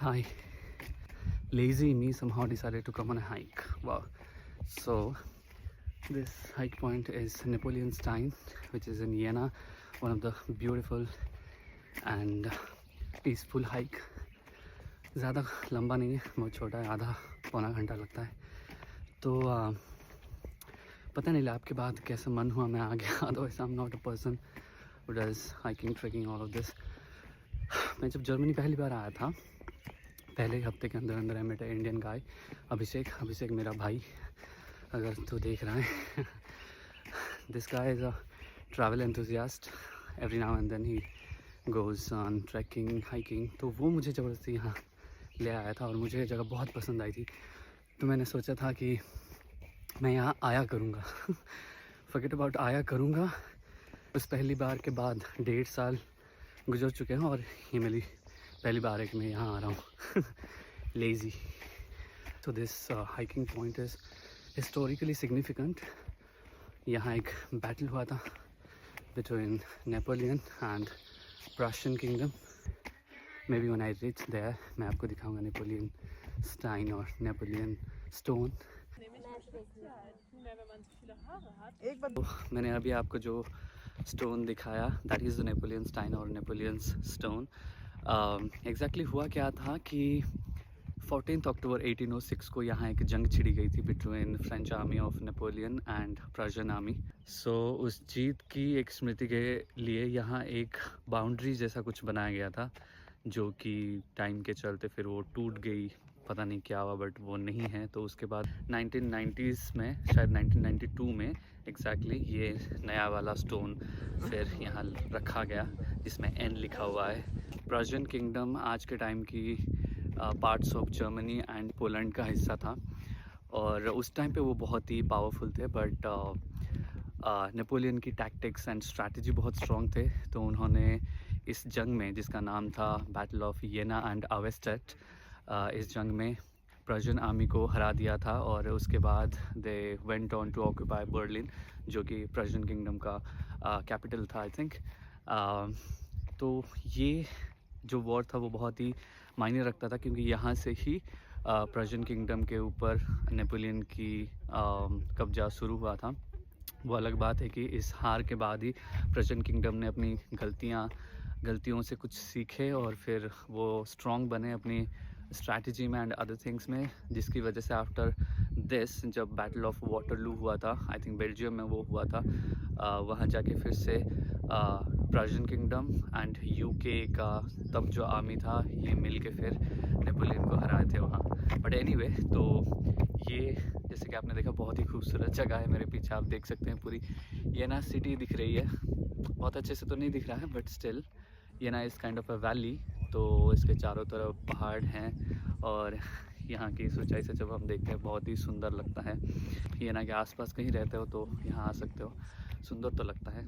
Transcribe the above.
Hi, lazy me somehow decided to come on a hike. Wow. So, this hike point is Napoleon Stein, which is in Jena, one of the beautiful and peaceful hike. ज़्यादा लंबा नहीं है, बहुत छोटा है, आधा पौना घंटा लगता है. तो पता नहीं लैब के बाद कैसे मन हुआ मैं आ गया. Otherwise I am not a person who does hiking trekking all of this. मैं जब जर्मनी पहली बार आया था, पहले ही हफ्ते के अंदर अंदर आई मेट इंडियन गाय, अभिषेक मेरा भाई, अगर तू देख रहा है. This guy is a travel enthusiast. Every now and then he goes on trekking hiking. तो वो मुझे ज़बरदस्ती यहाँ ले आया था और मुझे ये जगह बहुत पसंद आई थी. तो मैंने सोचा था कि मैं यहाँ आया करूँगा. फॉरगेट अबाउट आया करूँगा. उस पहली बार के बाद 1.5 साल गुजर चुके हैं और ये मेरी पहली बार है कि मैं यहाँ आ रहा हूँ. लेज़ी. तो this hiking point is historically significant. यहाँ एक बैटल हुआ था between Napoleon and Prussian kingdom. Maybe when I reach there मैं आपको दिखाऊंगा नेपोलियन स्टाइन और नेपोलियन स्टोन. तो मैंने अभी आपको जो स्टोन दिखाया that is the Napoleon Stein और नेपोलियन स्टोन. एग्जैक्टली हुआ क्या था कि 14 अक्टूबर 1806 को यहाँ एक जंग छिड़ी गई थी between French army of Napoleon and Persian army. So उस जीत की एक स्मृति के लिए यहाँ एक बाउंड्री जैसा कुछ बनाया गया था, जो कि टाइम के चलते फिर वो टूट गई. पता नहीं क्या हुआ बट वो नहीं है. तो उसके बाद 1990s में, शायद 1992 में एग्जैक्टली ये नया वाला स्टोन फिर यहाँ रखा गया जिसमें एन लिखा हुआ है. पर्शियन किंगडम आज के टाइम की parts of Germany and Poland का हिस्सा था और उस टाइम पे वो बहुत ही पावरफुल थे. बट नेपोलियन की टैक्टिक्स एंड स्ट्रैटेजी बहुत स्ट्रॉन्ग थे. तो उन्होंने इस जंग में, जिसका नाम था बैटल ऑफ येना एंड आवेस्टेट, इस जंग में पर्शियन आर्मी को हरा दिया था और उसके बाद they went on to occupy Berlin, जो कि पर्शियन किंगडम का कैपिटल था आई थिंक. तो ये जो वॉर था वो बहुत ही मायने रखता था क्योंकि यहाँ से ही पर्शियन किंगडम के ऊपर नेपोलियन की कब्जा शुरू हुआ था. वो अलग बात है कि इस हार के बाद ही पर्शियन किंगडम ने अपनी गलतियों से कुछ सीखे और फिर वो स्ट्रॉन्ग बने अपनी स्ट्रैटेजी में एंड अदर थिंग्स में, जिसकी वजह से आफ्टर दिस जब बैटल ऑफ वाटरलू हुआ था, आई थिंक बेल्जियम में वो हुआ था, वहाँ जाके फिर से पर्शियन किंगडम एंड यूके का तब जो आर्मी था ये मिल के फिर नेपोलियन को हराए थे वहाँ. बट एनीवे, तो ये जैसे कि आपने देखा बहुत ही खूबसूरत जगह है. मेरे पीछे आप देख सकते हैं पूरी येना सिटी दिख रही है. बहुत अच्छे से तो नहीं दिख रहा है बट स्टिल येना is kind of a valley. तो इसके चारों तरफ पहाड़ हैं और यहाँ की ऊंचाई से जब हम देखते हैं बहुत ही सुंदर लगता है. येना के आसपास कहीं रहते हो तो यहाँ आ सकते हो, सुंदर तो लगता है.